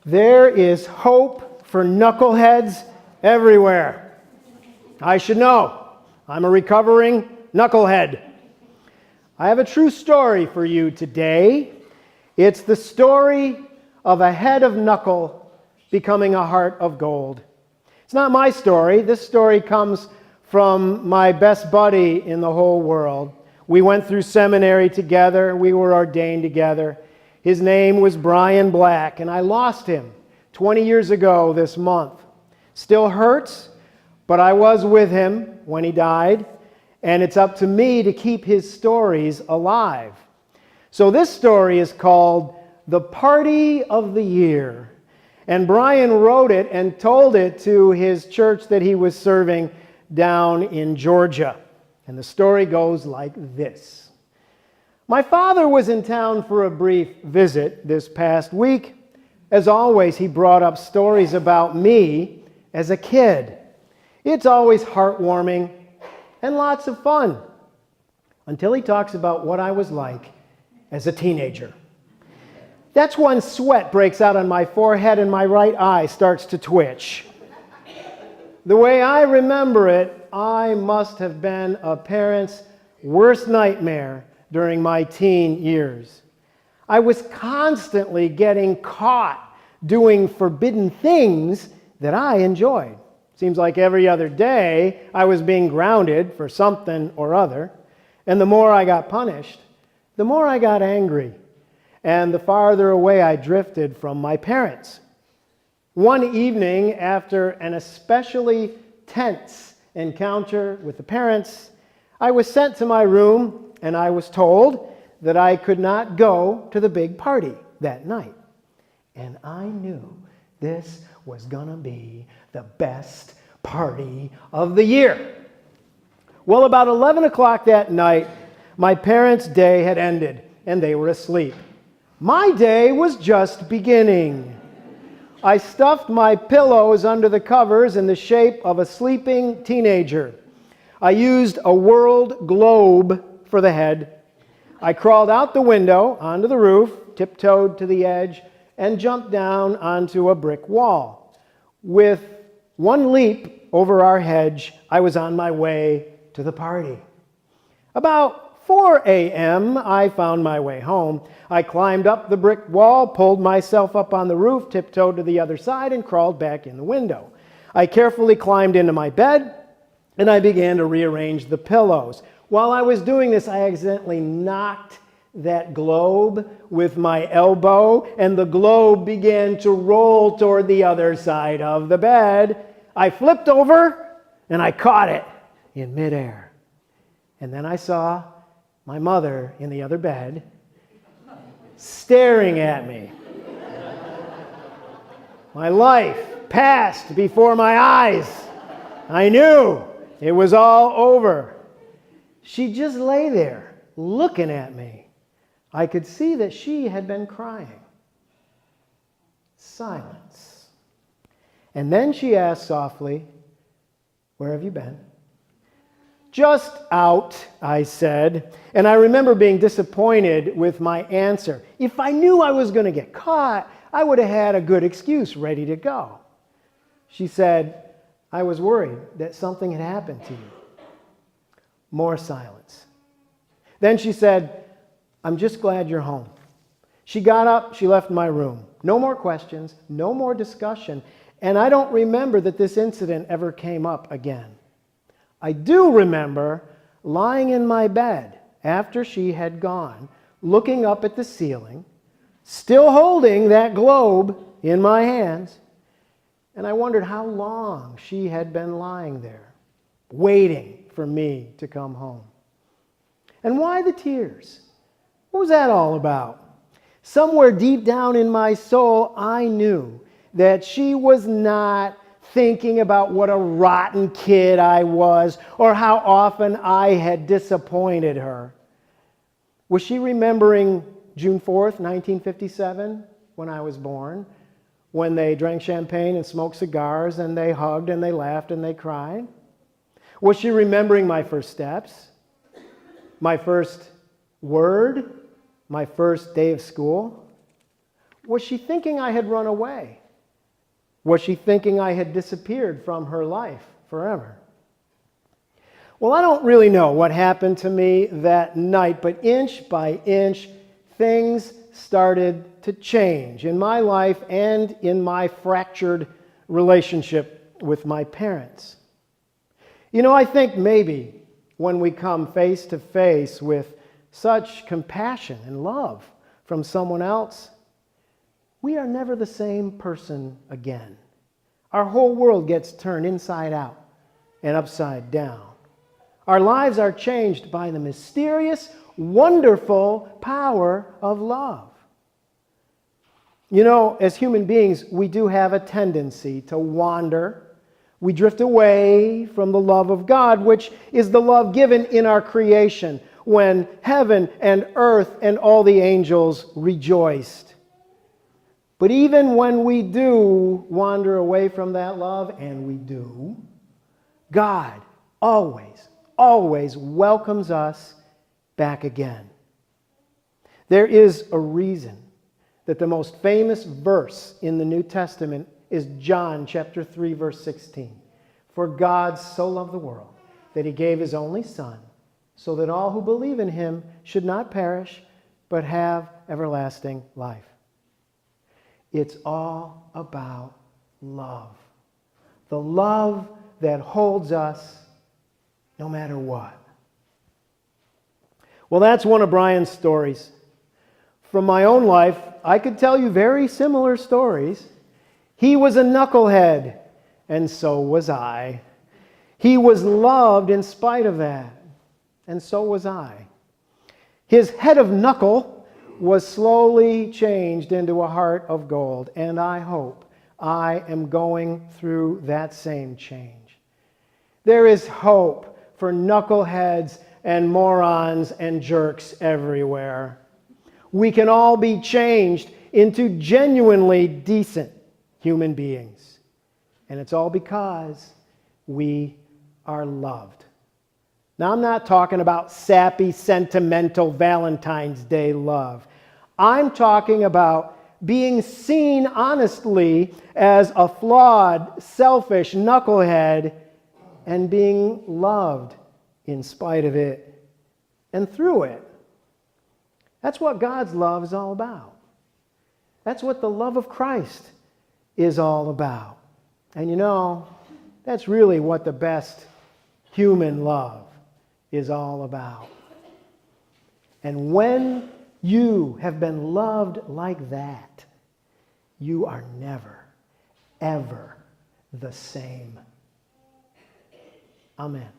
There is hope for knuckleheads everywhere. I should know. I'm a recovering knucklehead. I have a true story for you today. It's the story of a head of knuckle becoming a heart of gold. It's not my story. This story comes from my best buddy in the whole world. We went through seminary together. We were ordained together. His name was Brian Black, and I lost him 20 years ago this month. Still hurts, but I was with him when he died, and it's up to me to keep his stories alive. So this story is called The Party of the Year. And Brian wrote it and told it to his church that he was serving down in Georgia. And the story goes like this. My father was in town for a brief visit this past week. As always, he brought up stories about me as a kid. It's always heartwarming and lots of fun, until he talks about what I was like as a teenager. That's when sweat breaks out on my forehead and my right eye starts to twitch. The way I remember it, I must have been a parent's worst nightmare during my teen years. I was constantly getting caught doing forbidden things that I enjoyed. Seems like every other day I was being grounded for something or other. And the more I got punished, the more I got angry, and the farther away I drifted from my parents. One evening, after an especially tense encounter with the parents, I was sent to my room and I was told that I could not go to the big party that night. And I knew this was gonna be the best party of the year. Well, about 11 o'clock that night, my parents' day had ended and they were asleep. My day was just beginning. I stuffed my pillows under the covers in the shape of a sleeping teenager. I used a world globe for the head. I crawled out the window onto the roof, tiptoed to the edge, and jumped down onto a brick wall. With one leap over our hedge, I was on my way to the party. About 4 a.m., I found my way home. I climbed up the brick wall, pulled myself up on the roof, tiptoed to the other side, and crawled back in the window. I carefully climbed into my bed, and I began to rearrange the pillows. While I was doing this, I accidentally knocked that globe with my elbow, and the globe began to roll toward the other side of the bed. I flipped over, and I caught it in midair. And then I saw my mother in the other bed, staring at me. My life passed before my eyes. I knew it was all over. She just lay there, looking at me. I could see that she had been crying. Silence. And then she asked softly, "Where have you been?" "Just out," I said. And I remember being disappointed with my answer. If I knew I was going to get caught, I would have had a good excuse ready to go. She said, "I was worried that something had happened to you." More silence. Then she said, "I'm just glad you're home." She got up, she left my room. No more questions, no more discussion, and I don't remember that this incident ever came up again. I do remember lying in my bed after she had gone, looking up at the ceiling, still holding that globe in my hands, and I wondered how long she had been lying there, waiting for me to come home. And why the tears? What was that all about? Somewhere deep down in my soul, I knew that she was not thinking about what a rotten kid I was or how often I had disappointed her. Was she remembering June 4th, 1957, when I was born, when they drank champagne and smoked cigars and they hugged and they laughed and they cried? Was she remembering my first steps, my first word, my first day of school? Was she thinking I had run away? Was she thinking I had disappeared from her life forever? Well, I don't really know what happened to me that night, but inch by inch, things started to change in my life and in my fractured relationship with my parents. You know, I think maybe when we come face to face with such compassion and love from someone else, we are never the same person again. Our whole world gets turned inside out and upside down. Our lives are changed by the mysterious, wonderful power of love. You know, as human beings, we do have a tendency to wander. We drift away from the love of God, which is the love given in our creation when heaven and earth and all the angels rejoiced. But even when we do wander away from that love, and we do, God always welcomes us back again. There is a reason that the most famous verse in the New Testament is John chapter 3, verse 16. For God so loved the world that he gave his only Son, so that all who believe in him should not perish, but have everlasting life. It's all about love. The love that holds us no matter what. Well, that's one of Brian's stories. From my own life, I could tell you very similar stories. He was a knucklehead, and so was I. He was loved in spite of that, and so was I. His head of knuckle was slowly changed into a heart of gold, and I hope I am going through that same change. There is hope for knuckleheads and morons and jerks everywhere. We can all be changed into genuinely decent human beings. And it's all because we are loved. Now, I'm not talking about sappy, sentimental Valentine's Day love. I'm talking about being seen honestly as a flawed, selfish knucklehead and being loved in spite of it and through it. That's what God's love is all about. That's what the love of Christ is all about. And you know, that's really what the best human love is all about. And when you have been loved like that, you are never, ever the same. Amen.